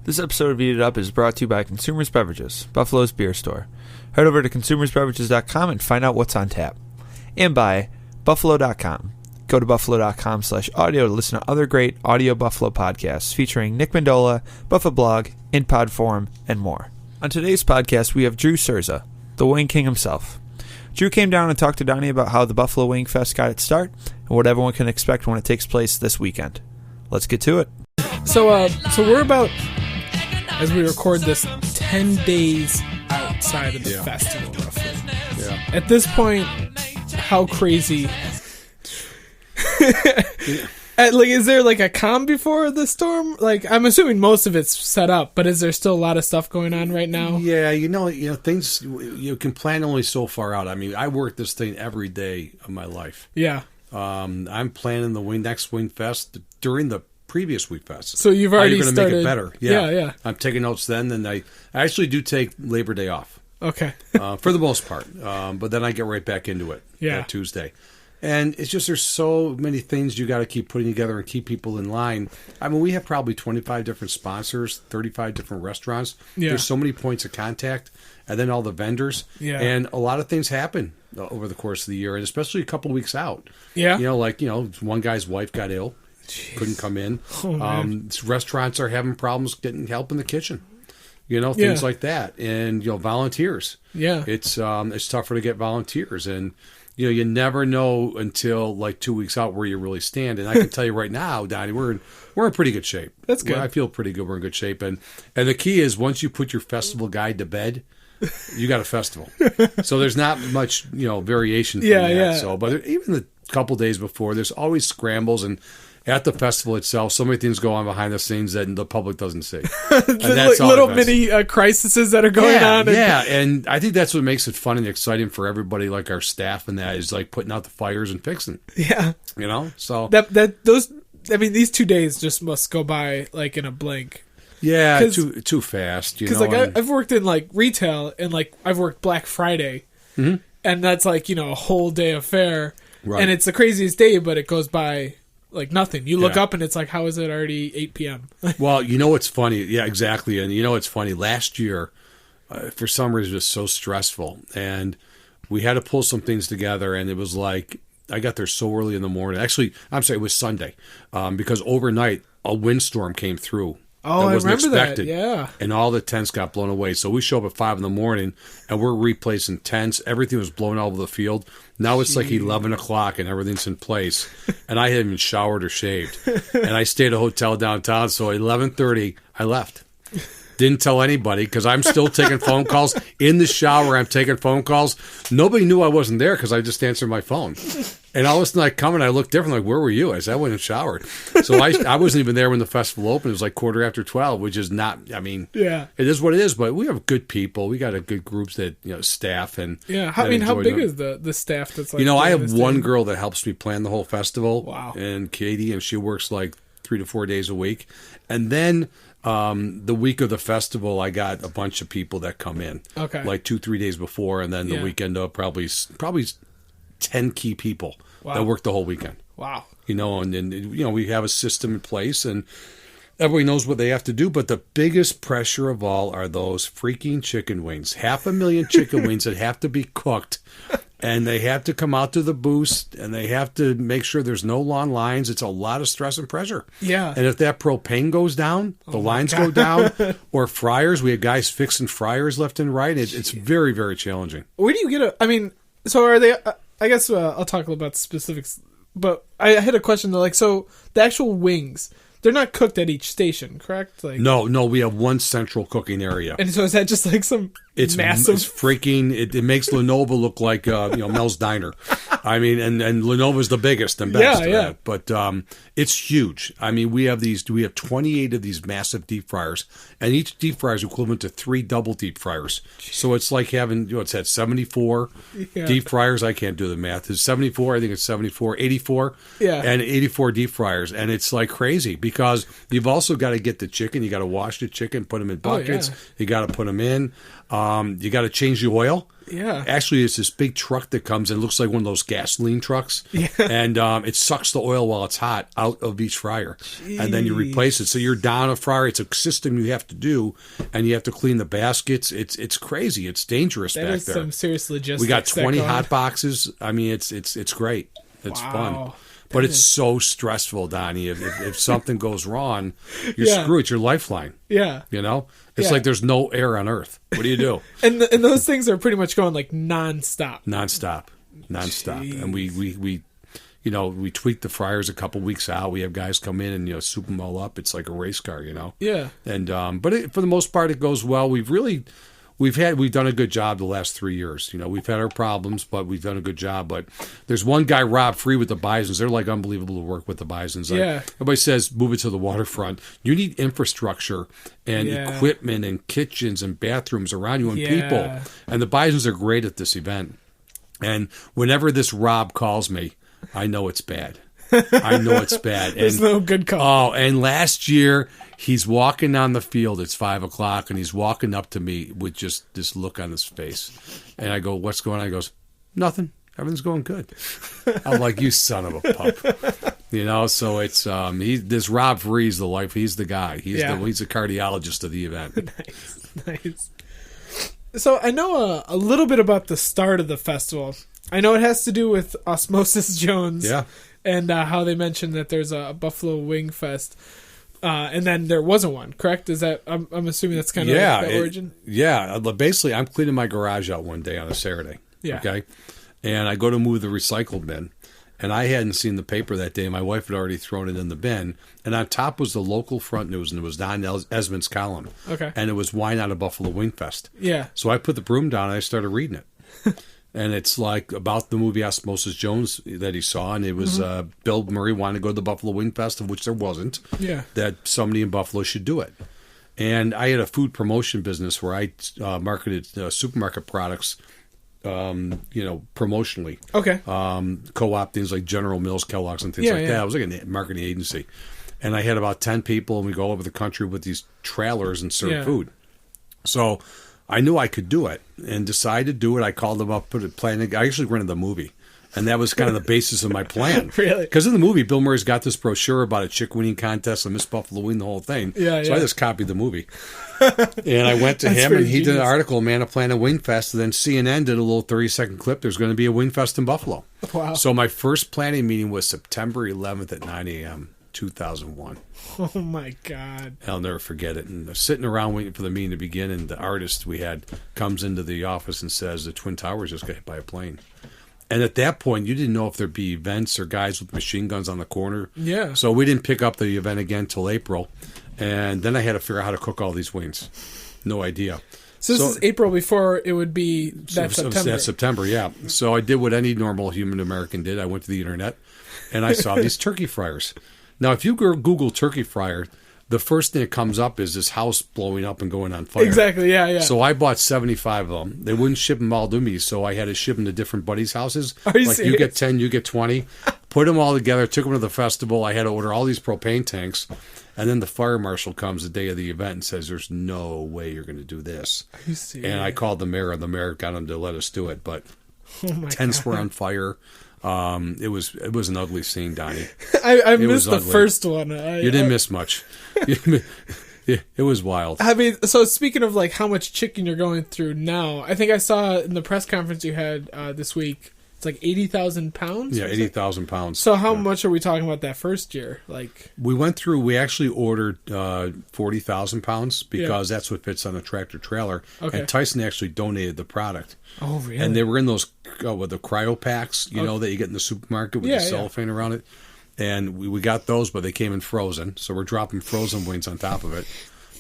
This episode of Eat It Up is brought to you by Consumers Beverages, Buffalo's beer store. Head over to consumersbeverages.com and find out what's on tap. And by Buffalo.com. Go to buffalo.com/audio to listen to other great Audio Buffalo podcasts featuring Nick Mendola, Buffa Blog, In Pod Form, and more. On today's podcast, we have Drew Cerza, the Wing King himself. Drew came down and talked to Donnie about how the Buffalo Wing Fest got its start and what everyone can expect when it takes place this weekend. Let's get to it. So we're about, as we record this, 10 days outside of the festival, roughly. Yeah. At this point, how crazy... is there like a calm before the storm? Like, I'm assuming most of it's set up, but is there still a lot of stuff going on right now? Yeah, you know, things you can plan only so far out. I mean, I work this thing every day of my life. Yeah. I'm planning the next Wing Fest during the previous Wing Fest. So you've already started. Make it better. Yeah. I'm taking notes then, and I actually do take Labor Day off. Okay. For the most part, but then I get right back into it. Yeah. Tuesday. And it's just there's so many things you got to keep putting together and keep people in line. I mean, we have probably 25 different sponsors, 35 different restaurants. Yeah. There's so many points of contact, and then all the vendors. Yeah. And a lot of things happen over the course of the year, and especially a couple of weeks out. Yeah. One guy's wife got ill, couldn't come in. Oh, restaurants are having problems getting help in the kitchen. Things like that. And, volunteers. Yeah. It's tougher to get volunteers. And, you never know until like 2 weeks out where you really stand. And I can tell you right now, Donnie, we're in pretty good shape. That's good. I feel pretty good. We're in good shape. And the key is once you put your festival guide to bed, you got a festival. So there's not much, variation from that. Yeah. So, but even the couple days before, there's always scrambles. And at the festival itself, so many things go on behind the scenes that the public doesn't see. And that's little mini crises that are going on. And I think that's what makes it fun and exciting for everybody, like our staff, and that is like putting out the fires and fixing. Yeah, so these 2 days just must go by like in a blink. Yeah, too fast. Because I've worked in like retail and like I've worked Black Friday, and that's like a whole day affair, right. And it's the craziest day, but it goes by like nothing. You look up and it's like, how is it already 8 p.m.? Well, what's funny? Yeah, exactly. And it's funny. Last year, for some reason, it was so stressful. And we had to pull some things together. And it was like, I got there so early in the morning. Actually, I'm sorry, it was Sunday. Because overnight, a windstorm came through. Oh, that wasn't I remember expected. that, yeah. And all the tents got blown away. So we show up at 5 in the morning, and we're replacing tents. Everything was blown all over the field. Now it's like 11 o'clock, and everything's in place. And I hadn't even showered or shaved. And I stayed at a hotel downtown, so at 11:30, I left. Didn't tell anybody, because I'm still taking phone calls. In the shower, I'm taking phone calls. Nobody knew I wasn't there, because I just answered my phone. And all of a sudden I come and I look different, like, where were you? I said, I went and showered. So I wasn't even there when the festival opened. It was like 12:15, which is not, it is what it is, but we have good people. We got a good groups that, staff. And how big is the staff that's like, I have one girl that helps me plan the whole festival. Wow. And Katie, and she works like 3 to 4 days a week. And then the week of the festival, I got a bunch of people that come in. Okay. Like 2-3 days before, and then the weekend of probably 10 key people that work the whole weekend. Wow. And we have a system in place, and everybody knows what they have to do. But the biggest pressure of all are those freaking chicken wings. 500,000 chicken wings that have to be cooked, and they have to come out to the booth, and they have to make sure there's no long lines. It's a lot of stress and pressure. Yeah. And if that propane goes down, the lines go down, or fryers. We have guys fixing fryers left and right. It's very, very challenging. Where do you get so are they... I guess I'll talk a little about the specifics, but I had a question though. Like, so the actual wings, they're not cooked at each station, correct? Like, no, we have one central cooking area. And so is that just like some massive? It's freaking. It makes Lenovo look like Mel's Diner. I mean, and Lenovo's the biggest and best. Yeah. But it's huge. I mean, we have 28 of these massive deep fryers, and each deep fryer is equivalent to 3 double deep fryers. So it's like having, it's at 74 deep fryers. I can't do the math. It's 74. I think it's 74, 84. Yeah. And 84 deep fryers. And it's like crazy because you've also got to get the chicken. You got to wash the chicken, put them in buckets. Oh, yeah. You got to put them in. You got to change the oil. Yeah. Actually, it's this big truck that comes in. It looks like one of those gasoline trucks. Yeah. And it sucks the oil while it's hot out of each fryer. Jeez. And then you replace it. So you're down a fryer. It's a system you have to do. And you have to clean the baskets. It's crazy. It's dangerous back there. That is some serious logistics. We got 20 hot boxes. I mean, it's great. It's fun. But it's so stressful, Donnie. If something goes wrong, you're screwed. It's your lifeline. Yeah. You know? It's like there's no air on Earth. What do you do? and those things are pretty much going like nonstop. Nonstop. Jeez. And we tweak the fryers a couple weeks out. We have guys come in and soup them all up. It's like a race car, Yeah. And but for the most part, it goes well. We've done a good job the last 3 years. We've had our problems, but we've done a good job. But there's one guy, Rob Free, with the Bisons. They're like unbelievable to work with the Bisons. Everybody says move it to the waterfront. You need infrastructure and equipment and kitchens and bathrooms around you and people. And the Bisons are great at this event. And whenever this Rob calls me, I know it's bad. I know it's bad. There's no good call. Oh, and last year he's walking down the field. It's 5:00, and he's walking up to me with just this look on his face. And I go, "What's going on?" He goes, "Nothing. Everything's going good." I'm like, "You son of a pup." So it's this Rob Free's the life. He's the guy. He's the cardiologist of the event. Nice. So I know a little bit about the start of the festival. I know it has to do with Osmosis Jones. Yeah. And how they mentioned that there's a Buffalo Wing Fest. And then there wasn't one, correct? Is that I'm assuming that's kind of the origin? Basically, I'm cleaning my garage out one day on a Saturday. Yeah. Okay. And I go to move the recycle bin. And I hadn't seen the paper that day. My wife had already thrown it in the bin. And on top was the local front news, and it was Don Esmond's column. Okay. And it was Why Not a Buffalo Wing Fest? Yeah. So I put the broom down and I started reading it. And it's like about the movie Osmosis Jones that he saw. And it was Bill Murray wanted to go to the Buffalo Wing Fest, of which there wasn't. Yeah. That somebody in Buffalo should do it. And I had a food promotion business where I marketed supermarket products, promotionally. Okay. Co-op things like General Mills, Kellogg's, and things like that. I was like a marketing agency. And I had about 10 people, and we go all over the country with these trailers and serve food. So I knew I could do it and decided to do it. I called them up, put a plan. I actually rented the movie. And that was kind of the basis of my plan. Really? Because in the movie, Bill Murray's got this brochure about a chick winning contest, and Miss Buffalo win the whole thing. So I just copied the movie. And I went to him, and he did an article, Man of Planet Wing Fest, and then CNN did a little 30-second clip. There's going to be a Wing Fest in Buffalo. Wow. So my first planning meeting was September 11th at 9 a.m., 2001. Oh, my God. I'll never forget it. And sitting around waiting for the meeting to begin, and the artist we had comes into the office and says, the Twin Towers just got hit by a plane. And at that point, you didn't know if there'd be events or guys with machine guns on the corner. Yeah. So we didn't pick up the event again till April. And then I had to figure out how to cook all these wings. No idea. So this is April before it would be September. That September, yeah. So I did what any normal human American did. I went to the internet, and I saw these turkey fryers. Now, if you Google turkey fryer, the first thing that comes up is this house blowing up and going on fire. Exactly, yeah. So I bought 75 of them. They wouldn't ship them all to me, so I had to ship them to different buddies' houses. Are you like, serious? You get 10, you get 20. Put them all together, took them to the festival. I had to order all these propane tanks. And then the fire marshal comes the day of the event and says, there's no way you're going to do this. Are you serious? And I called the mayor, and the mayor got him to let us do it. But tents were on fire. It was an ugly scene, Donnie. I missed the first one. You didn't miss much. It was wild. I mean, so speaking of like how much chicken you're going through now, I think I saw in the press conference you had this week, it's like 80,000 pounds? Yeah, 80,000 pounds. So how much are we talking about that first year? Like we actually ordered 40,000 pounds because that's what fits on a tractor trailer. Okay. And Tyson actually donated the product. Oh, really? And they were in those with the cryo packs, that you get in the supermarket with the cellophane around it. And we got those, but they came in frozen. So we're dropping frozen wings on top of it.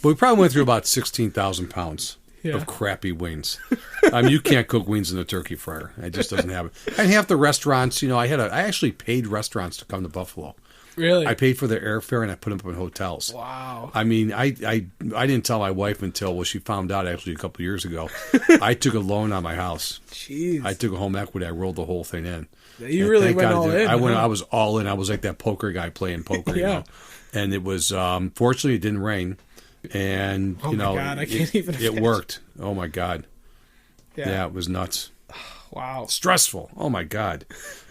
But we probably went through about 16,000 pounds of crappy wings. I mean, you can't cook wings in a turkey fryer. It just doesn't have it. And half the restaurants, I actually paid restaurants to come to Buffalo. Really? I paid for their airfare, and I put them up in hotels. Wow. I mean, I didn't tell my wife until, she found out actually a couple of years ago. I took a loan on my house. Jeez. I took a home equity. I rolled the whole thing in. You really went all in. I was all in. I was like that poker guy playing poker, And it was, fortunately, it didn't rain. And, oh my God, I can't even it worked. Oh, my God. Yeah, it was nuts. Wow. Stressful. Oh my God.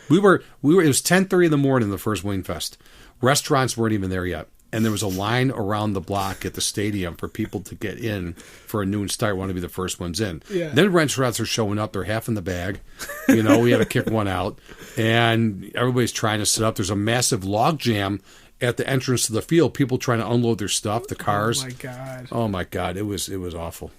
We were it was 10:30 in the morning, the first Wing Fest. Restaurants weren't even there yet. And there was a line around the block at the stadium for people to get in for a noon start, want to be the first ones in. Yeah. Then restaurants are showing up, they're half in the bag. We had to kick one out. And everybody's trying to set up. There's a massive log jam at the entrance to the field, people trying to unload their stuff, the cars. Oh my God. Oh my God. It was awful.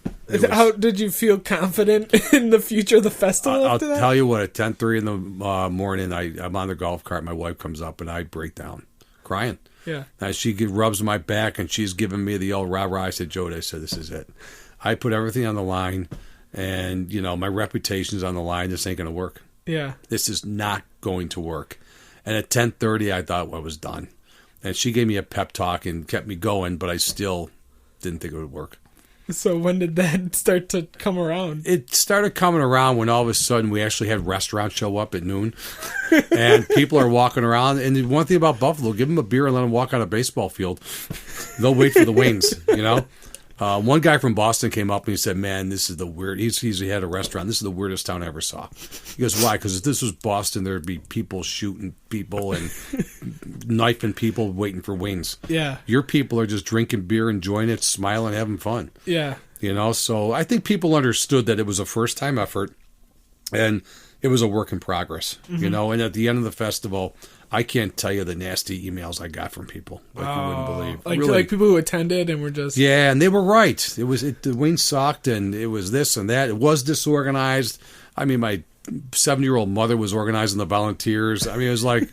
How did you feel confident in the future of the festival I'll after that? tell you what, at 10:30 in the morning, I'm on the golf cart. My wife comes up and I break down crying. Yeah. And she rubs my back and she's giving me the old rah-rah. I said, Jody, this is it. I put everything on the line and, my reputation's on the line. This ain't going to work. Yeah. This is not going to work. And at 10:30, I thought I was done. And she gave me a pep talk and kept me going, but I still didn't think it would work. So when did that start to come around? It started coming around when all of a sudden we actually had restaurants show up at noon. And people are walking around. And the one thing about Buffalo, give them a beer and let them walk on a baseball field. They'll wait for the wings, One guy from Boston came up and he said, man, this is the weird. He had a restaurant. This is the weirdest town I ever saw. He goes, why? Because if this was Boston, there'd be people shooting people and knifing people waiting for wings. Yeah. Your people are just drinking beer, enjoying it, smiling, having fun. Yeah. So I think people understood that it was a first-time effort and it was a work in progress, and at the end of the festival, I can't tell you the nasty emails I got from people like you wouldn't believe. Like people who attended and were just... Yeah, and they were right. The wings sucked, and it was this and that. It was disorganized. I mean, my 70-year-old mother was organizing the volunteers. I mean, it was like...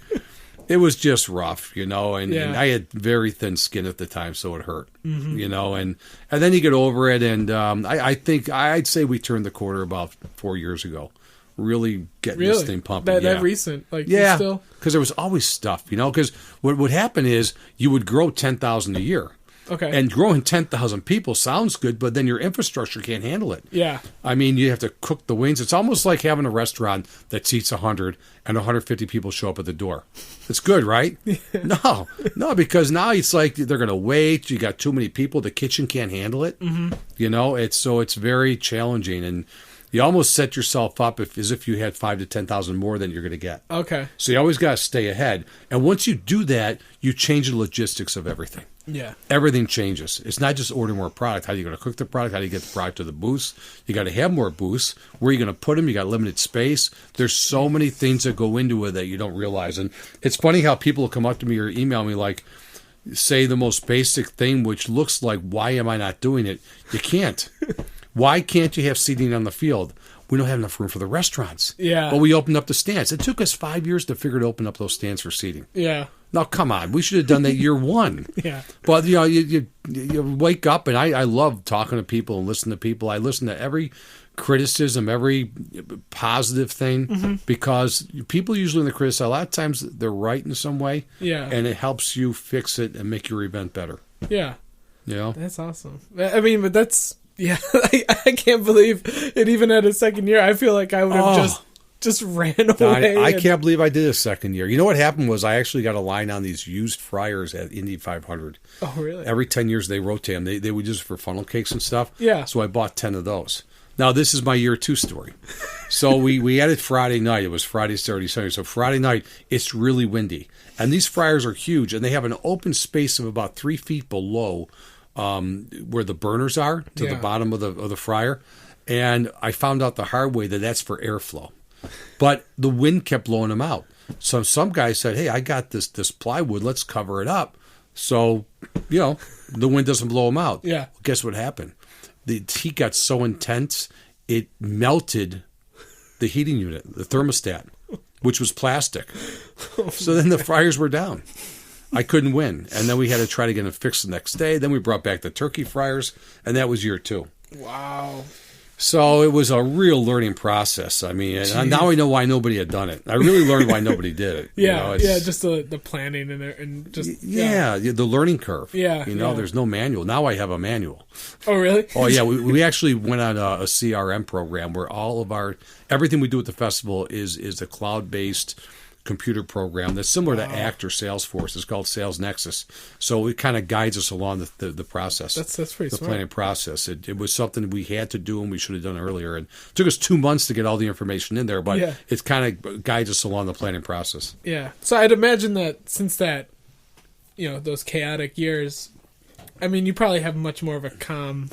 It was just rough, and I had very thin skin at the time, so it hurt, and then you get over it, and I think I'd say we turned the corner about 4 years ago. Really getting this thing pumping. That recent, yeah, still, because there was always stuff, because what would happen is you would grow 10,000 a year. Okay. And growing 10,000 people sounds good, but then your infrastructure can't handle it. Yeah. I mean, you have to cook the wings. It's almost like having a restaurant that seats 100 and 150 people show up at the door. It's good, right? No, because now it's like they're going to wait. You got too many people. The kitchen can't handle it. It's very challenging, and you almost set yourself up as if you had 5,000 to 10,000 more than you're going to get. Okay. So you always got to stay ahead. And once you do that, you change the logistics of everything. Yeah. Everything changes. It's not just order more product. How are you going to cook the product? How do you get the product to the booths? You got to have more booths. Where are you going to put them? You got limited space. There's so many things that go into it that you don't realize. And it's funny how people will come up to me or email me say the most basic thing, which looks like, why am I not doing it? You can't. Why can't you have seating on the field? We don't have enough room for the restaurants. Yeah. But we opened up the stands. It took us 5 years to figure to open up those stands for seating. Yeah. Now, come on. We should have done that year one. Yeah. But, you wake up, and I love talking to people and listening to people. I listen to every criticism, every positive thing, because people usually in the criticism, a lot of times they're right in some way. Yeah. And it helps you fix it and make your event better. Yeah. That's awesome. I mean, but that's... Yeah, I can't believe it even had a second year. I feel like I would have just ran away. I can't believe I did a second year. You know what happened was I actually got a line on these used fryers at Indy 500. Oh, really? Every 10 years they rotate them. They would use it for funnel cakes and stuff. Yeah. So I bought 10 of those. Now, this is my year two story. So we had it Friday night. It was Friday, Saturday, Sunday. So Friday night, it's really windy. And these fryers are huge, and they have an open space of about 3 feet below where the burners are to the bottom of the fryer. And I found out the hard way that's for airflow. But the wind kept blowing them out. So some guy said, hey, I got this plywood. Let's cover it up. So, the wind doesn't blow them out. Yeah. Well, guess what happened? The heat got so intense, it melted the heating unit, the thermostat, which was plastic. So then the fryers were down. I couldn't win. And then we had to try to get it fixed the next day. Then we brought back the turkey fryers, and that was year two. Wow. So it was a real learning process. I mean, and now I know why nobody had done it. I really learned why nobody did it. Yeah, just the planning and just... Yeah, the learning curve. Yeah. There's no manual. Now I have a manual. Oh, really? Oh, yeah. We actually went on a CRM program where all of everything we do at the festival is a cloud-based computer program that's similar to ACT or Salesforce. It's called Sales Nexus. So it kind of guides us along the process. That's pretty smart. The planning process. It was something we had to do and we should have done earlier. And it took us 2 months to get all the information in there, but it kind of guides us along the planning process. Yeah. So I'd imagine that since that, those chaotic years, I mean, you probably have much more of a calm,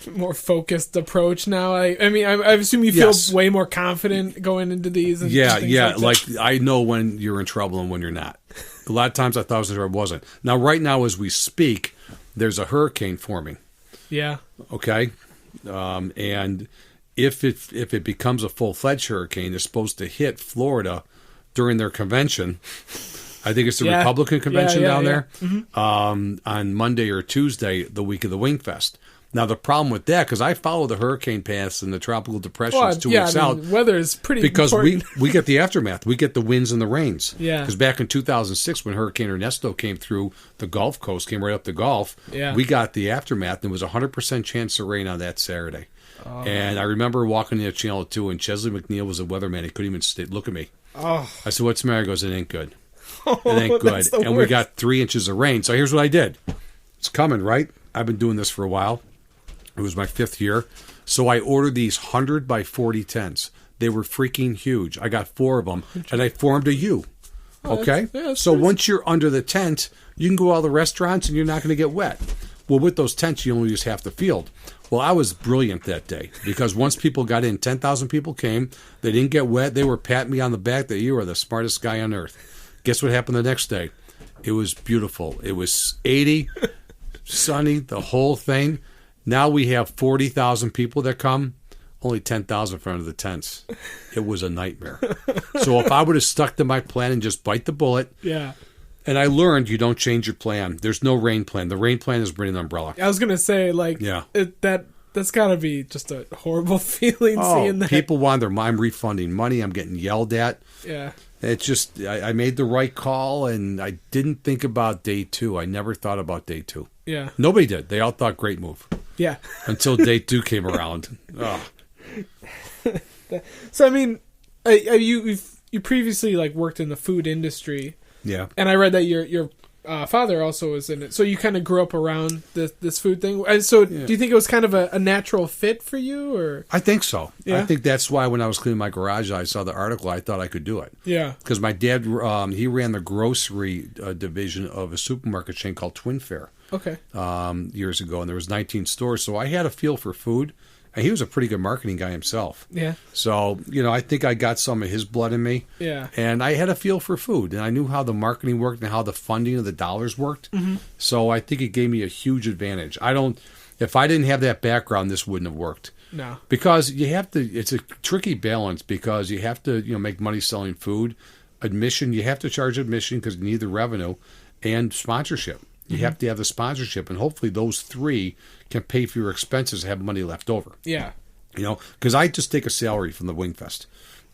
more focused approach now. I assume you feel way more confident going into these. And things like I know when you're in trouble and when you're not. A lot of times I thought I was in trouble, I wasn't. Now, right now, as we speak, there's a hurricane forming. Yeah. Okay. And if it becomes a full-fledged hurricane, it's supposed to hit Florida during their convention. I think it's the Republican convention down there on Monday or Tuesday, the week of the Wingfest. Now, the problem with that, because I follow the hurricane paths and the tropical depressions 2 weeks out. Weather is pretty because important. we get the aftermath. We get the winds and the rains. Yeah. Because back in 2006, when Hurricane Ernesto came through the Gulf Coast, came right up the Gulf, we got the aftermath. And there was a 100% chance of rain on that Saturday. Oh. And I remember walking into Channel 2, and Chesley McNeil was a weatherman. He couldn't even look at me. Oh. I said, "What's the matter?" He goes, "It ain't good. It ain't good." And we got 3 inches of rain. So here's what I did. It's coming, right? I've been doing this for a while. It was my 5th year. So I ordered these 100 by 40 tents. They were freaking huge. I got 4 of them, and I formed a U. Okay? So once you're under the tent, you can go to all the restaurants, and you're not going to get wet. Well, with those tents, you only use half the field. Well, I was brilliant that day because once people got in, 10,000 people came. They didn't get wet. They were patting me on the back that you are the smartest guy on earth. Guess what happened the next day? It was beautiful. It was 80, sunny, the whole thing. Now we have 40,000 people that come, only 10,000 in front of the tents. It was a nightmare. So if I would have stuck to my plan and just bite the bullet. Yeah. And I learned you don't change your plan. There's no rain plan. The rain plan is bring an umbrella. I was going to say, that's got to be just a horrible feeling seeing that. People want their I'm refunding money. I'm getting yelled at. Yeah. It's just, I made the right call, and I didn't think about day 2. I never thought about day 2. Yeah. Nobody did. They all thought, great move. Yeah. Until day 2 came around. Oh. So, I mean, you previously, worked in the food industry. Yeah. And I read that your father also was in it. So you kind of grew up around this food thing. So do you think it was kind of a natural fit for you? Or I think so. Yeah? I think that's why when I was cleaning my garage, I saw the article. I thought I could do it. Yeah. Because my dad, he ran the grocery division of a supermarket chain called Twin Fair. Okay. Years ago, and there was 19 stores. So I had a feel for food. And he was a pretty good marketing guy himself. Yeah. So, I think I got some of his blood in me. Yeah. And I had a feel for food. And I knew how the marketing worked and how the funding of the dollars worked. Mm-hmm. So I think it gave me a huge advantage. If I didn't have that background, this wouldn't have worked. No. Because it's a tricky balance because you have to, make money selling food. Admission, you have to charge admission because you need the revenue, and sponsorship. You have to have the sponsorship, and hopefully those 3 can pay for your expenses and have money left over. Yeah. Because I just take a salary from the Wingfest.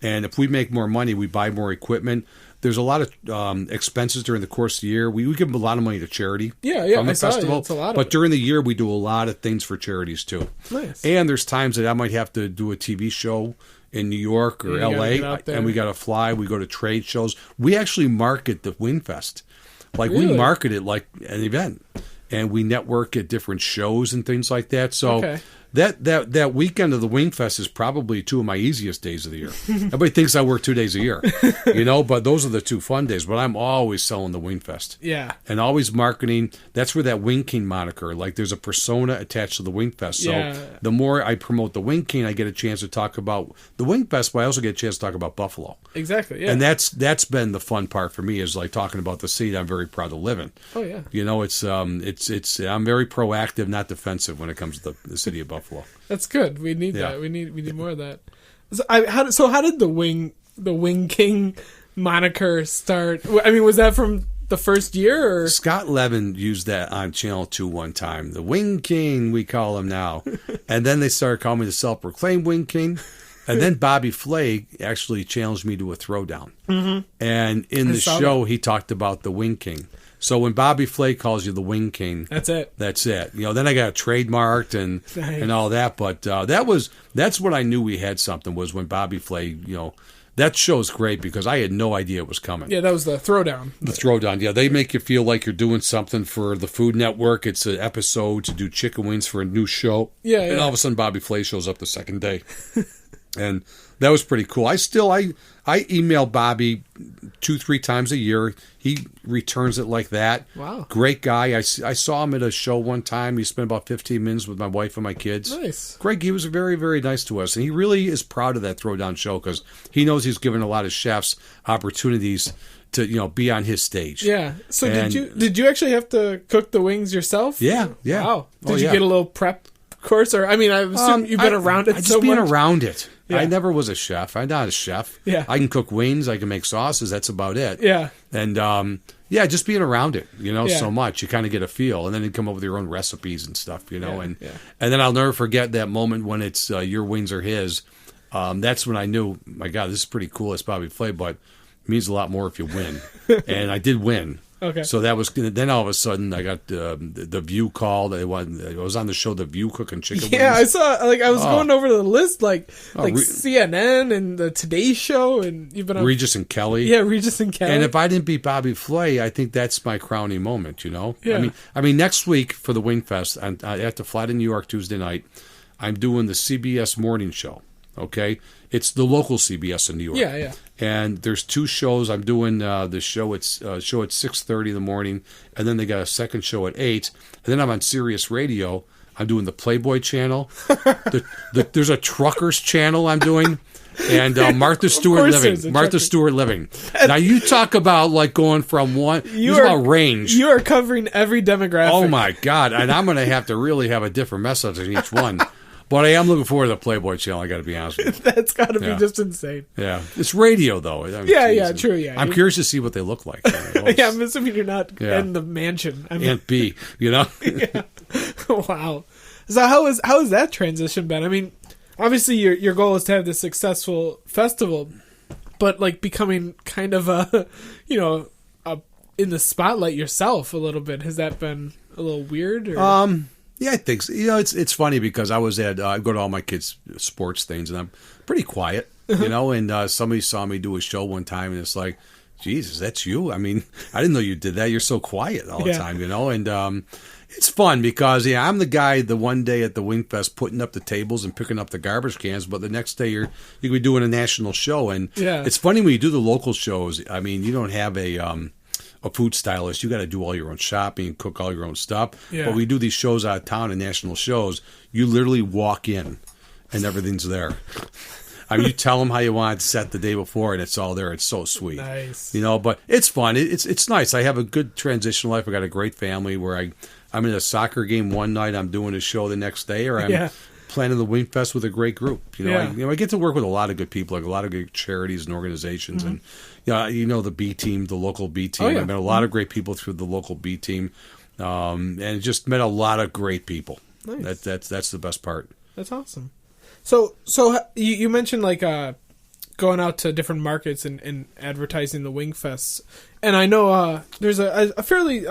And if we make more money, we buy more equipment. There's a lot of expenses during the course of the year. We give a lot of money to charity from the festival. It's a lot but during the year, we do a lot of things for charities, too. Nice. And there's times that I might have to do a TV show in New York or L.A., and we got to fly. We go to trade shows. We actually market the Wingfest. Really? We market it like an event, and we network at different shows and things like that. So that weekend of the Wingfest is probably 2 of my easiest days of the year. Everybody thinks I work 2 days a year, but those are the 2 fun days. But I'm always selling the Wingfest. Yeah. And always marketing. That's where that Wing King moniker, there's a persona attached to the Wingfest. So the more I promote the Wing King, I get a chance to talk about the Wingfest, but I also get a chance to talk about Buffalo. Exactly, yeah. And that's been the fun part for me is talking about the city I'm very proud to live in. Oh, yeah. It's I'm very proactive, not defensive when it comes to the city of Buffalo. That's good. We need that. We need more of that. So how did the Wing King moniker start? I mean, was that from the first year? Or? Scott Levin used that on Channel 2 one time. The Wing King, we call him now. And then they started calling me the self-proclaimed Wing King. And then Bobby Flay actually challenged me to a throwdown. Mm-hmm. And in the show, he talked about the Wing King. So when Bobby Flay calls you the Wing King, that's it. That's it. Then I got it trademarked and all that. But that's what I knew we had something was when Bobby Flay, That show's great because I had no idea it was coming. Yeah, that was the Throwdown. The Throwdown, yeah. They make you feel like you're doing something for the Food Network. It's an episode to do chicken wings for a new show. Yeah, And all of a sudden, Bobby Flay shows up the second day. And that was pretty cool. I email Bobby 2-3 times a year. He returns it like that. Wow. Great guy. I saw him at a show one time. He spent about 15 minutes with my wife and my kids. Nice. Greg, he was very, very nice to us. And he really is proud of that Throwdown show because he knows he's given a lot of chefs opportunities to, be on his stage. Yeah. So did you actually have to cook the wings yourself? Yeah. Wow. Did you get a little prep course? Or, I mean, I assume you've been around it so much. Just being around it. Yeah. I never was a chef. I'm not a chef. Yeah. I can cook wings. I can make sauces. That's about it. Yeah. And, just being around it, so much. You kind of get a feel. And then you come up with your own recipes and stuff, And then I'll never forget that moment when it's your wings are his. That's when I knew, my God, this is pretty cool. It's Bobby Flay, but it means a lot more if you win. And I did win. Okay. So that was then all of a sudden I got the View called. I was on the show The View cooking chicken wings. Yeah, I saw. I was going over the list, CNN and the Today Show, and you've been on Regis and Kelly. Yeah, Regis and Kelly. And if I didn't beat Bobby Flay, I think that's my crowning moment. Yeah. I mean, next week for the Wing Fest, I have to fly to New York Tuesday night. I'm doing the CBS morning show. Okay, it's the local CBS in New York. Yeah. And there's 2 shows. I'm doing the show at 6:30 in the morning, and then they got a second show at 8. And then I'm on Sirius Radio. I'm doing the Playboy channel. There's a Truckers channel I'm doing, and Martha Stewart Living. Martha Stewart Living. Now you talk about like going from one. About range. You are covering every demographic. Oh my God! And I'm going to have to really have a different message in each one. But I am looking forward to the Playboy channel, I got to be honest with you. That's got to be just insane. Yeah. It's radio, though. True, yeah. I'm curious to see what they look like. Yeah, I'm assuming you're not in the mansion. Aunt B, Yeah. Wow. So how is that transition been? I mean, obviously your goal is to have this successful festival, but like becoming kind of in the spotlight yourself a little bit, has that been a little weird? Or? Yeah, I think so. It's funny because I was at I go to all my kids' sports things and I'm pretty quiet, and somebody saw me do a show one time and it's like, Jesus, that's you. I mean, I didn't know you did that. You're so quiet all the time, and it's fun because I'm the guy the one day at the Wing Fest putting up the tables and picking up the garbage cans, but the next day you could be doing a national show, and it's funny when you do the local shows. I mean, you don't have a food stylist. You got to do all your own shopping, cook all your own stuff. Yeah. But we do these shows out of town and national shows. You literally walk in and everything's there. I mean, you tell them how you want it set the day before and it's all there. It's so sweet. Nice. But it's fun. It's nice. I have a good transition life. I got a great family where I'm in a soccer game one night. I'm doing a show the next day, or I'm planning the Wing Fest with a great group. I get to work with a lot of good people, like a lot of good charities and organizations, and the B team, the local B team. I met a lot of great people through the local B team, and just met a lot of great people. Nice. That's the best part. That's awesome. So you mentioned like going out to different markets and advertising the Wing Fests, and I know there's a fairly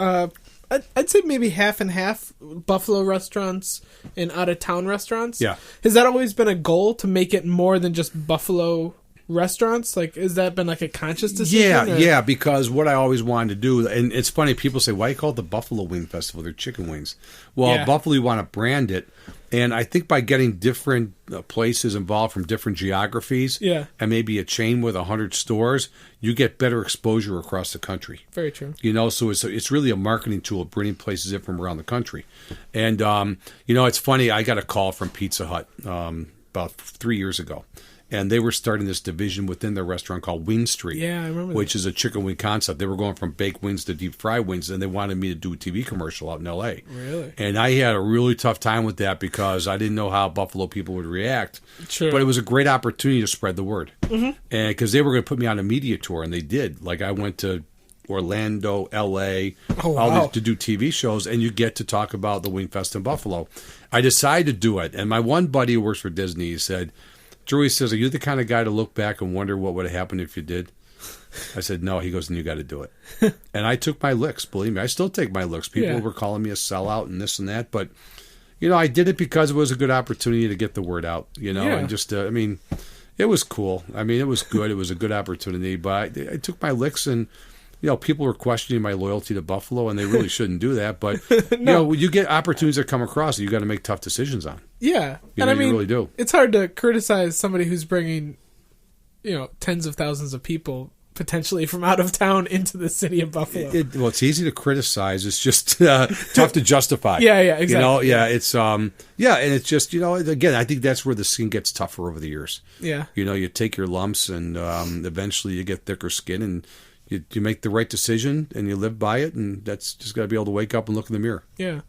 I'd say maybe half and half Buffalo restaurants and out of town restaurants. Yeah. Has that always been a goal to make it more than just Buffalo restaurants? Like, has that been like a conscious decision? Yeah, because what I always wanted to do, and it's funny, people say, why you call it the Buffalo Wing Festival? They're chicken wings. Well, Buffalo, you want to brand it. And I think by getting different places involved from different geographies, and maybe a chain with 100 stores, you get better exposure across the country. Very true. So it's really a marketing tool, bringing places in from around the country. And, it's funny, I got a call from Pizza Hut about 3 years ago. And they were starting this division within their restaurant called Wing Street. Yeah, I remember which is a chicken wing concept. They were going from baked wings to deep fried wings, and they wanted me to do a TV commercial out in L.A. Really? And I had a really tough time with that because I didn't know how Buffalo people would react. Sure. But it was a great opportunity to spread the word. Mm-hmm. And because they were going to put me on a media tour, and they did. Like I went to Orlando, L.A., to do TV shows, and you get to talk about the Wing Fest in Buffalo. I decided to do it, and my one buddy who works for Disney, he said, Drew, says, are you the kind of guy to look back and wonder what would have happened if you did? I said, no. He goes, then you got to do it. And I took my licks, believe me. I still take my licks. People were calling me a sellout and this and that. But, I did it because it was a good opportunity to get the word out, and just, It was cool. I mean, it was good. It was a good opportunity, but I took my licks, and people were questioning my loyalty to Buffalo, and they really shouldn't do that. But No. you get opportunities that come across that you got to make tough decisions on. Yeah, I mean, you really do. It's hard to criticize somebody who's bringing, tens of thousands of people potentially from out of town into the city of Buffalo. Well, it's easy to criticize. It's just tough to justify. Yeah, exactly. It's and it's just again, I think that's where the skin gets tougher over the years. Yeah, you take your lumps, and eventually you get thicker skin, and you make the right decision, and you live by it, and that's just got to be able to wake up and look in the mirror. Yeah.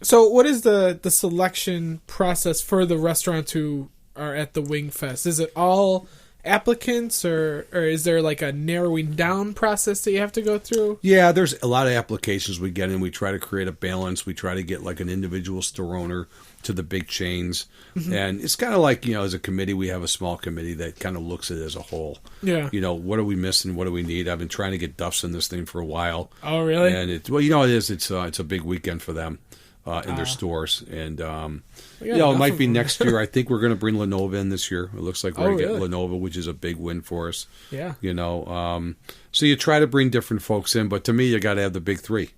So, what is the selection process for the restaurants who are at the Wing Fest? Is it all applicants, or is there like a narrowing down process that you have to go through? Yeah, there's a lot of applications we get in. We try to create a balance. We try to get like an individual store owner to the big chains. Mm-hmm. And it's kind of like, as a committee, we have a small committee that kind of looks at it as a whole. Yeah. What are we missing? What do we need? I've been trying to get Duffs in this thing for a while. Oh, really? And it is. It's a big weekend for them. In their stores, and it might be next year. I think we're going to bring Lenovo in this year. It looks like we're going to get Lenovo, which is a big win for us. Yeah, so you try to bring different folks in, but to me, you got to have the big three.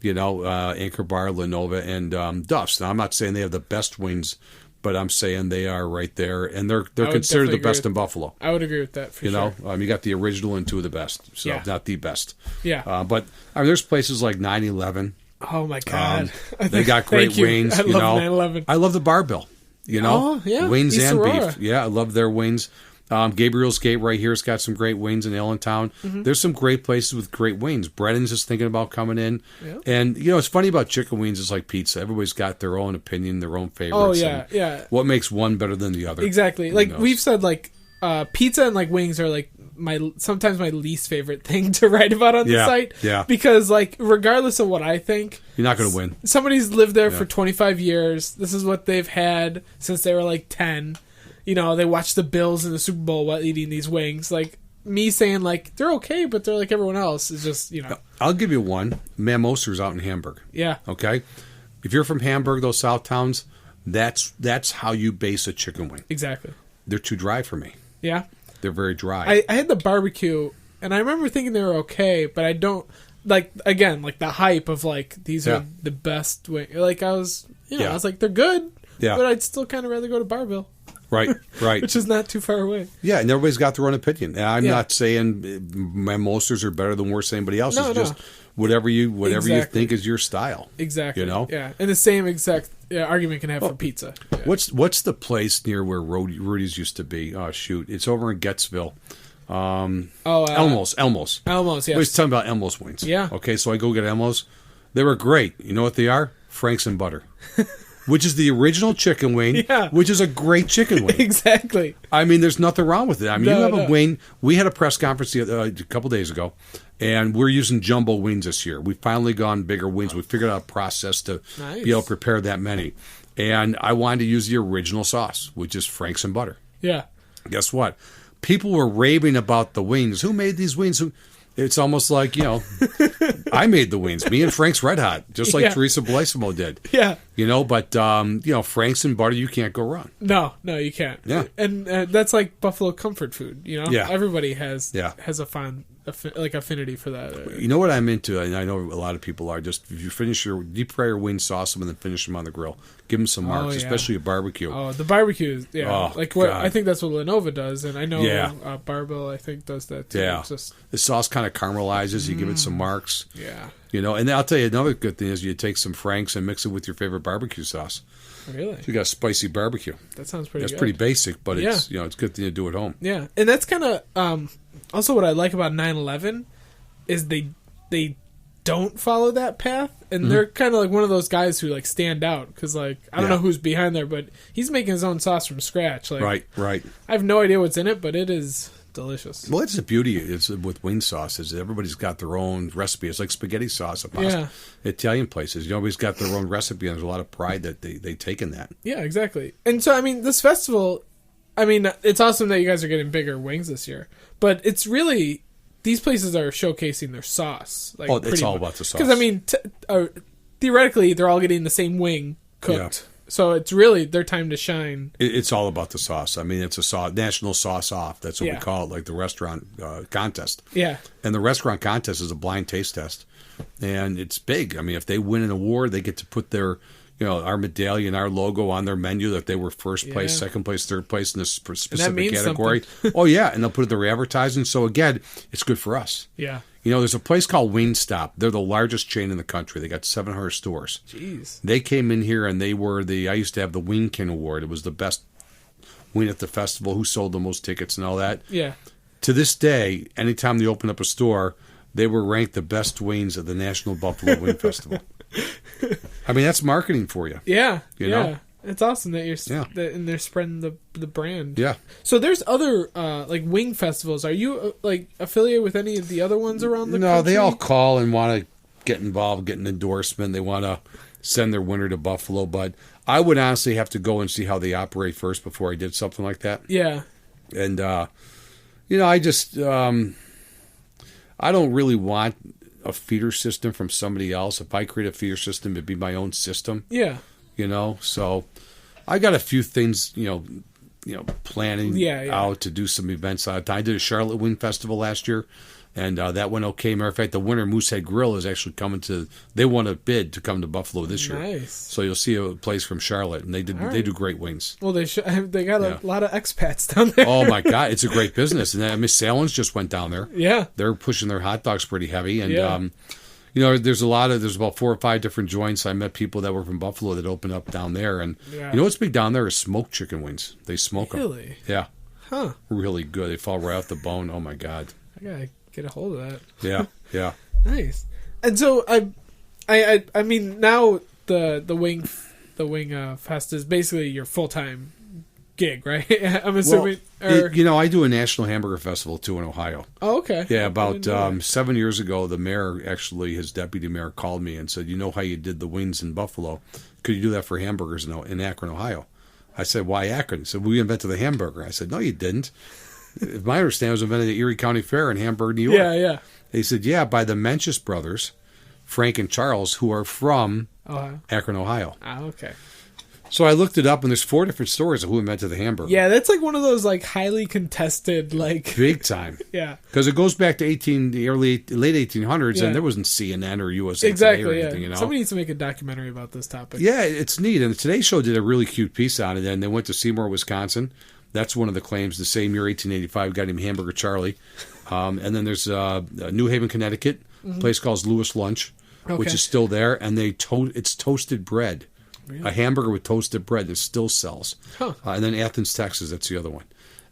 Anchor Bar, Lenovo, and Duff's. Now, I'm not saying they have the best wings, but I'm saying they are right there, and they're considered the best in Buffalo. I would agree with that. For sure. You got the original and two of the best, so not the best. Yeah, but there's places like 911. Oh my God! They got great wings. I love 911. I love the Barbell. Oh yeah, wings East and Aurora. beef. Yeah, I love their wings. Gabriel's Gate right here has got some great wings in Allentown. Mm-hmm. There's some great places with great wings. Bredden's is thinking about coming in. Yep. And it's funny about chicken wings. It's like pizza. Everybody's got their own opinion, their own favorites. Oh yeah. What makes one better than the other? Exactly. Like we've said, like pizza and like wings are like sometimes my least favorite thing to write about on the site. Yeah. Because like regardless of what I think, you're not going to win. Somebody's lived there for 25 years. This is what they've had since they were like 10. They watched the Bills in the Super Bowl while eating these wings. Like me saying like they're okay, but they're like everyone else is just I'll give you one. Mammoster's out in Hamburg. Yeah. Okay. If you're from Hamburg, those South towns, that's how you base a chicken wing. Exactly. They're too dry for me. Yeah. They're very dry. I had the barbecue, and I remember thinking they were okay, but I don't like the hype of like these are the best wings. Like I was, I was like they're good, but I'd still kind of rather go to Barville. Right. Which is not too far away. Yeah, and everybody's got their own opinion. And I'm not saying my Mosters are better than worse than anybody else. It's just whatever you think is your style. Exactly. Yeah, and the same exact argument can have for pizza. Yeah. What's the place near where Rudy's used to be? Oh shoot, it's over in Gettsville. Elmo's. Elmo's. Yes. I was talking about Elmo's wings. Yeah. Okay, so I go get Elmo's. They were great. You know what they are? Franks and butter. Which is the original chicken wing, which is a great chicken wing. Exactly. I mean, there's nothing wrong with it. I mean, you have a wing. We had a press conference a couple days ago, and we're using jumbo wings this year. We've finally gone bigger wings. We figured out a process to be able to prepare that many. And I wanted to use the original sauce, which is Franks and butter. Yeah. Guess what? People were raving about the wings. Who made these wings? It's almost like, I made the wings. Me and Frank's Red Hot, just like Teresa Bellissimo did. Yeah. But, Frank's and butter, you can't go wrong. No, you can't. Yeah. And that's like Buffalo comfort food, Yeah. Everybody has a fond affinity for that. You know what I'm into, and I know a lot of people are, just if you finish deep fry your wings, sauce them, and then finish them on the grill. Give them some marks, especially a barbecue. Oh, the barbecue, Oh, what God. I think that's what Lenovo does, and I know Barbell, I think, does that too. Yeah. The sauce kind of caramelizes, you give it some marks. Yeah. And then I'll tell you another good thing is you take some Frank's and mix it with your favorite barbecue sauce. Really? So you got spicy barbecue. That sounds pretty good. That's pretty basic, but it's it's a good thing to do at home. Yeah. And that's kind of also what I like about 911 is they don't follow that path, and they're kind of like one of those guys who like stand out because like I don't know who's behind there, but he's making his own sauce from scratch. Like, right. I have no idea what's in it, but it is delicious. Well, it's the beauty is with wing sauce is everybody's got their own recipe. It's like spaghetti sauce at pasta. Italian places, everybody's got their own recipe, and there's a lot of pride that they take in that. Yeah, exactly. And so I mean, this festival, it's awesome that you guys are getting bigger wings this year, but it's really. These places are showcasing their sauce. It's all about the sauce. Because, theoretically, they're all getting the same wing cooked So it's really their time to shine. It's all about the sauce. I mean, it's a national sauce off. That's what we call it, like the restaurant contest. Yeah. And the restaurant contest is a blind taste test. And it's big. I mean, if they win an award, they get to put their, our medallion, our logo on their menu that they were first place, second place, third place in this specific category. Oh, yeah. And they'll put it in their advertising. So, again, it's good for us. Yeah. There's a place called Wingstop. They're the largest chain in the country. They got 700 stores. Jeez. They came in here and they were I used to have the Wing King Award. It was the best wing at the festival, who sold the most tickets and all that. Yeah. To this day, anytime they open up a store, they were ranked the best wings at the National Buffalo Wing Festival. I mean, that's marketing for you. Yeah. You know? It's awesome that and they're spreading the brand. Yeah. So there's other like wing festivals. Are you affiliated with any of the other ones around the country? No, they all call and want to get involved, get an endorsement. They want to send their winner to Buffalo. But I would honestly have to go and see how they operate first before I did something like that. Yeah. And, I just, I don't really want a feeder system from somebody else. If I create a feeder system, it'd be my own system. Yeah. So I got a few things, planning out to do some events. I did a Charlotte Wing Festival last year, and that went okay. Matter of fact, the winner, Moosehead Grill, is actually coming they won a bid to come to Buffalo this year. Nice. So you'll see a place from Charlotte, and they do great wings. Well, they got a lot of expats down there. Oh, my God. It's a great business. And Miss Salins just went down there. Yeah. They're pushing their hot dogs pretty heavy. And, there's about 4 or 5 different joints. I met people that were from Buffalo that opened up down there. And what's big down there is smoked chicken wings. They smoke them. Really? Yeah. Huh. Really good. They fall right off the bone. Oh, my God. I got to get a hold of that. Yeah. Yeah. Nice. And so I mean, now the wing fest is basically your full-time gig, right? I'm assuming. I do a national hamburger festival too in Ohio. Oh, okay. Yeah, about 7 years ago, the mayor, actually, his deputy mayor, called me and said, "You know how you did the wings in Buffalo? Could you do that for hamburgers in Akron, Ohio?" I said, "Why Akron?" He said, "We invented the hamburger." I said, "No, you didn't. My understanding was invented at Erie County Fair in Hamburg, New York." Yeah, yeah. He said, "Yeah, by the Mencius brothers, Frank and Charles, who are from Ohio. Akron, Ohio." Ah, okay. So I looked it up, and there's 4 different stories of who invented the hamburger. Yeah, that's like one of those like highly contested, like big time. Yeah, because it goes back to late 1800s, and there wasn't CNN or USA exactly. Today or anything. Somebody needs to make a documentary about this topic. Yeah, it's neat, and the Today Show did a really cute piece on it. And they went to Seymour, Wisconsin. That's one of the claims. The same year, 1885, got him Hamburger Charlie. And then there's New Haven, Connecticut, a place called Lewis Lunch, which is still there, and it's toasted bread. Really? A hamburger with toasted bread that still sells. Huh. And then Athens, Texas, that's the other one.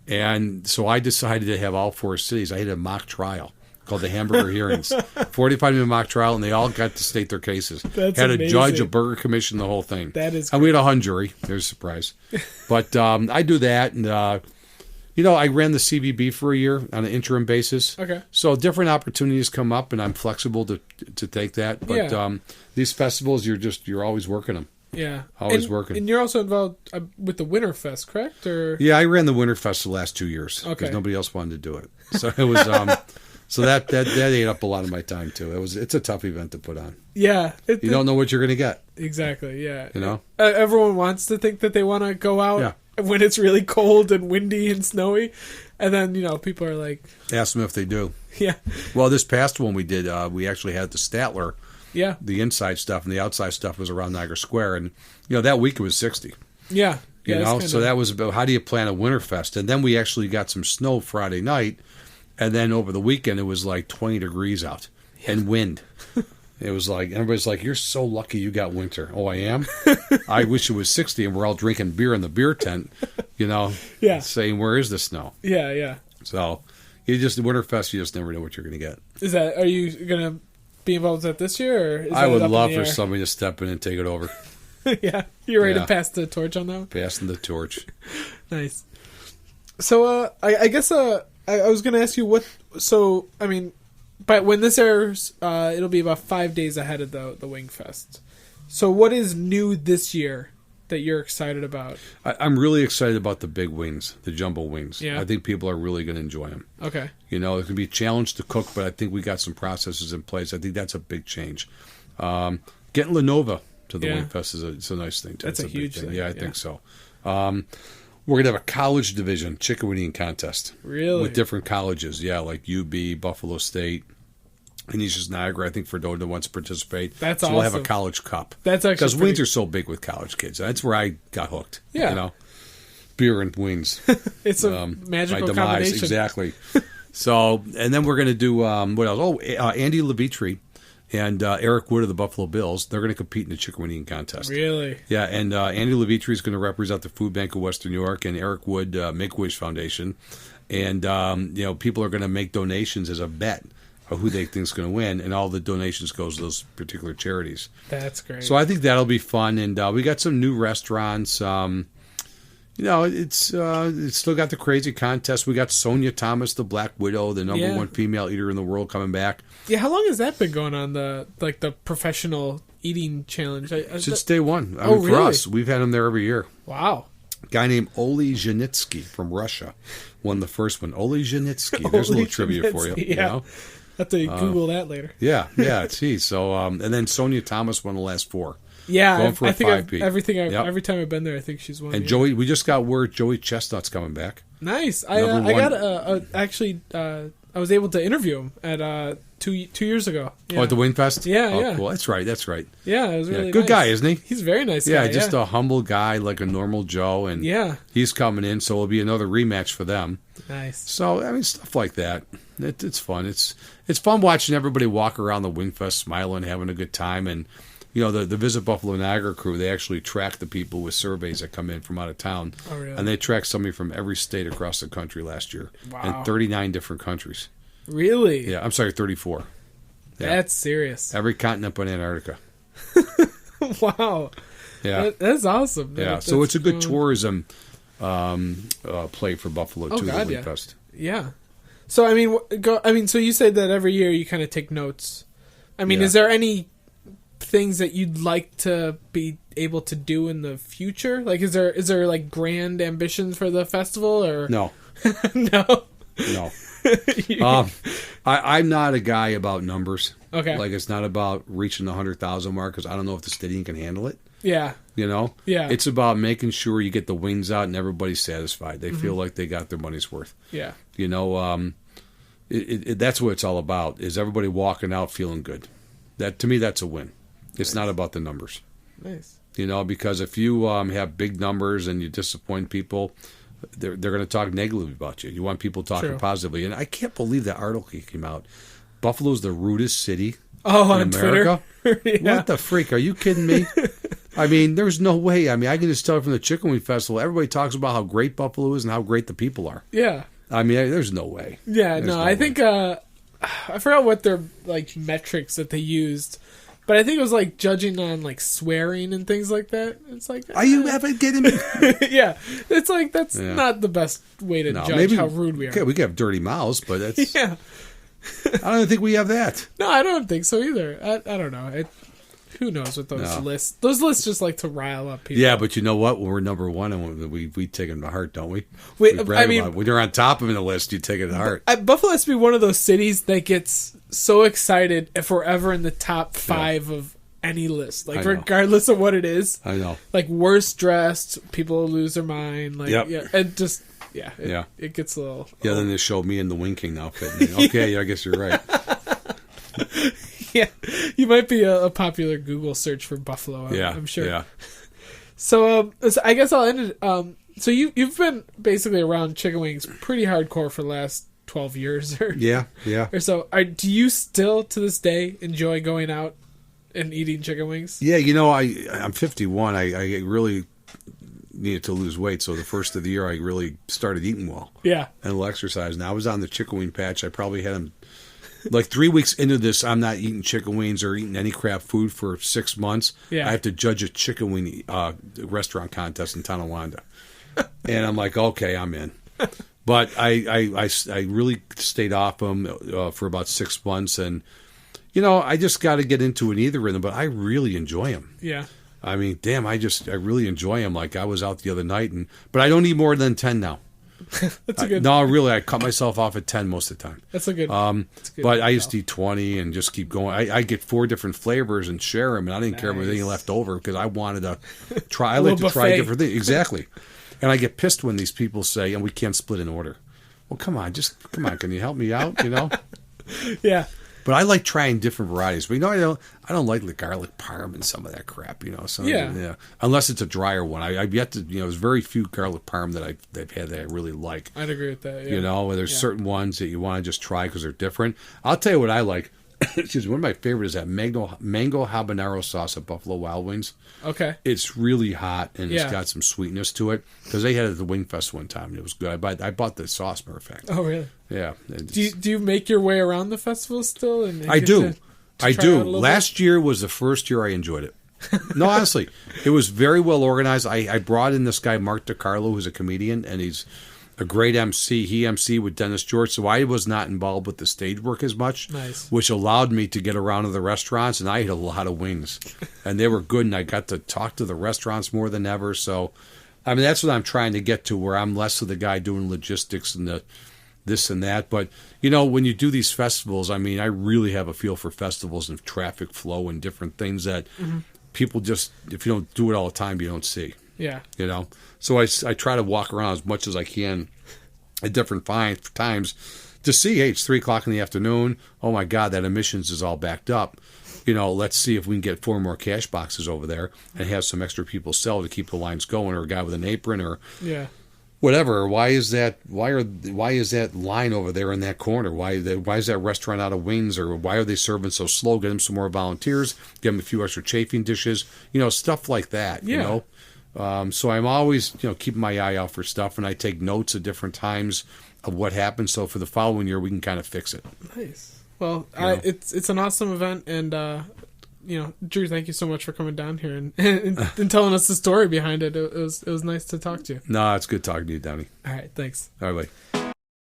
And so I decided to have all 4 cities. I had a mock trial called the Hamburger Hearings. 45-minute mock trial, and they all got to state their cases. That's had amazing. A judge, a burger commission, the whole thing. That is and we had a hung jury. There's a surprise. But I do that, and I ran the CVB for a year on an interim basis. Okay. So different opportunities come up, and I'm flexible to take that. But these festivals, you're always working them. Yeah. Always working. And you're also involved with the Winterfest, correct? Or yeah, I ran the Winterfest the last 2 years because nobody else wanted to do it. So it was so that ate up a lot of my time too. It's a tough event to put on. Yeah. You don't know what you're going to get. Exactly, yeah. Everyone wants to think that they want to go out when it's really cold and windy and snowy. And then, people are like... Ask them if they do. Yeah. Well, this past one we did, we actually had the Statler. Yeah. The inside stuff and the outside stuff was around Niagara Square. And, that week it was 60. Yeah. So that was about how do you plan a Winterfest? And then we actually got some snow Friday night. And then over the weekend, it was like 20 degrees out and wind. It was like, everybody's like, "You're so lucky you got winter." Oh, I am? I wish it was 60 and we're all drinking beer in the beer tent, saying, "Where is the snow?" Yeah, yeah. So, Winterfest, you just never know what you're going to get. Are you going to be involved with that this year? Or is I would love for somebody to step in and take it over. Yeah. You're ready to pass the torch on that one? Passing the torch. Nice. So, I guess, I was going to ask you but when this airs, it'll be about 5 days ahead of the Wing Fest. So what is new this year that you're excited about? I'm really excited about the big wings, the jumbo wings. Yeah. I think people are really going to enjoy them. Okay. It can be a challenge to cook, but I think we got some processes in place. I think that's a big change. Getting Lenovo to the Wing Fest is a nice thing, too. That's it's a huge big thing. thing. Yeah, I think so. We're going to have a college division chicken wing eating contest. Really? With different colleges. Yeah, like UB, Buffalo State, Canisius Niagara, I think Fredonia wants to participate. That's so awesome. We'll have a college cup. That's actually because wings are so big with college kids. That's where I got hooked. Yeah. You know, beer and wings. It's a magical my demise, combination. Exactly. So, and then we're going to do what else? Oh, Andy Levitri and Eric Wood of the Buffalo Bills. They're going to compete in the chicken wing eating contest. Really? Yeah, and Andy Levitri is going to represent the Food Bank of Western New York, and Eric Wood, Make-A-Wish Foundation. And, people are going to make donations as a bet of who they think is going to win, and all the donations goes to those particular charities. That's great. So I think that'll be fun, and we got some new restaurants. It's still got the crazy contest. We got Sonia Thomas, the Black Widow, the number one female eater in the world, coming back. Yeah, how long has that been going on? The professional eating challenge Since day one. Really? For us, we've had them there every year. Wow. A guy named Oli Zhenitsky from Russia won the first one. Oli Zhenitsky. There's a little trivia for you. Yeah. You know? Have to Google that later. Yeah, it's he. So, and then Sonia Thomas won the last four. Yeah, Going for I a think five-peat. every time I've been there, I think she's won. And Joey, we just got word Joey Chestnut's coming back. Nice. I was able to interview him at 2 years ago. Yeah. Oh, at the Wing Fest? Yeah. Cool. That's right. Yeah, it was really good nice. guy, isn't he? He's a very nice guy. Yeah, just a humble guy, like a normal Joe, and he's coming in, so it'll be another rematch for them. Nice. So, I mean, stuff like that. It's fun. It's fun watching everybody walk around the Wing Fest smiling, having a good time, and the Visit Buffalo Niagara crew, they actually track the people with surveys that come in from out of town. Oh, really? And they tracked somebody from every state across the country last year. Wow. In 39 different countries. Really? Yeah, I'm sorry, 34. Yeah. That's serious. Every continent but Antarctica. Wow. Yeah. That's awesome. Yeah, so it's a good tourism play for Buffalo, too, the Wing Fest. Yeah. So, so you said that every year you kind of take notes. Is there any things that you'd like to be able to do in the future? Like, is there like grand ambitions for the festival, or no? No. I'm not a guy about numbers. Okay. Like, it's not about reaching the 100,000 mark, because I don't know if the stadium can handle it. Yeah. Yeah. It's about making sure you get the wings out and everybody's satisfied. They feel like they got their money's worth. Yeah. That's what it's all about, is everybody walking out feeling good. That, to me, that's a win. It's not about the numbers. Nice. Because if you have big numbers and you disappoint people, they're going to talk negatively about you. You want people talking positively. And I can't believe that article came out. Buffalo's the rudest city in America. Twitter? What the freak? Are you kidding me? There's no way. I can just tell from the Chicken Wing Festival, everybody talks about how great Buffalo is and how great the people are. Yeah. There's no way. Yeah, I think I forgot what their like metrics that they used. But I think it was like judging on like swearing and things like that. It's like, are you ever kidding me? Yeah, it's like that's not the best way to judge how rude we are. Okay, we can have dirty mouths, but that's yeah. I don't think we have that. No, I don't think so either. I don't know. Who knows with those lists? Those lists just like to rile up people. Yeah, but you know what? When we're number one, and we take them to heart, don't we? We brag about it. When you're on top of the list, you take it to heart. Buffalo has to be one of those cities that gets so excited if we're ever in the top 5 of any list, like regardless of what it is. I know. Like worst dressed, people lose their mind. Like it just it gets a little. Yeah, then they show me in the Wing King outfit. Okay, I guess you're right. Yeah, you might be a popular Google search for Buffalo. I'm sure. Yeah. So I guess I'll end it. So you've been basically around chicken wings pretty hardcore for the last 12 years, or or so. Do you still to this day enjoy going out and eating chicken wings? Yeah, I'm 51. I really needed to lose weight, so the first of the year I really started eating well. Yeah, and a little exercise. And I was on the chicken wing patch. I probably had them. Like 3 weeks into this, I'm not eating chicken wings or eating any crap food for 6 months. Yeah. I have to judge a chicken wing restaurant contest in Tonawanda. And I'm like, okay, I'm in. But I really stayed off them for about 6 months. And, I just got to get into an either rhythm, but I really enjoy them. Yeah. I really enjoy them. Like I was out the other night, but I don't eat more than 10 now. That's a good. No, really, I cut myself off at 10 most of the time. That's a good. But I used to eat 20 and just keep going. I get 4 different flavors and share them, and I didn't care about anything left over because I wanted to try. I like to try different things. Exactly. And I get pissed when these people say, "And we can't split in order." Well, come on, can you help me out? You know? Yeah. But I like trying different varieties. But I don't like the garlic parm and some of that crap. So yeah. Unless it's a drier one. I've yet to. There's very few garlic parm that I've had that I really like. I'd agree with that. Yeah. Where there's certain ones that you want to just try because they're different. I'll tell you what I like. Excuse me. One of my favorites is that mango habanero sauce at Buffalo Wild Wings. Okay. It's really hot and it's got some sweetness to it because they had it at the Wing Fest one time and it was good. I bought the sauce, matter of fact. Oh, really? Yeah. Do you make your way around the festival still? And I do. I do. Last year was the first year I enjoyed it. No, honestly, it was very well organized. I brought in this guy Mark DiCarlo, who's a comedian, and he's a great MC. He MC'd with Dennis George, so I was not involved with the stage work as much, which allowed me to get around to the restaurants, and I ate a lot of wings, and they were good, and I got to talk to the restaurants more than ever. So, I mean, that's what I'm trying to get to, where I'm less of the guy doing logistics and the this and that. But, when you do these festivals, I mean, I really have a feel for festivals and traffic flow and different things that people just, if you don't do it all the time, you don't see. Yeah. So I try to walk around as much as I can at different times to see, hey, it's 3 o'clock in the afternoon. Oh, my God, that emissions is all backed up. Let's see if we can get 4 more cash boxes over there and have some extra people sell to keep the lines going, or a guy with an apron, or whatever. Why is that line over there in that corner? Why is that restaurant out of wings? Or why are they serving so slow? Get them some more volunteers. Get them a few extra chafing dishes. Stuff like that. So I'm always, keeping my eye out for stuff, and I take notes at different times of what happened. So for the following year, we can kind of fix it. Nice. Well, it's an awesome event, and Drew, thank you so much for coming down here and telling us the story behind it. It was nice to talk to you. No, it's good talking to you, Donnie. All right, thanks. All right, buddy.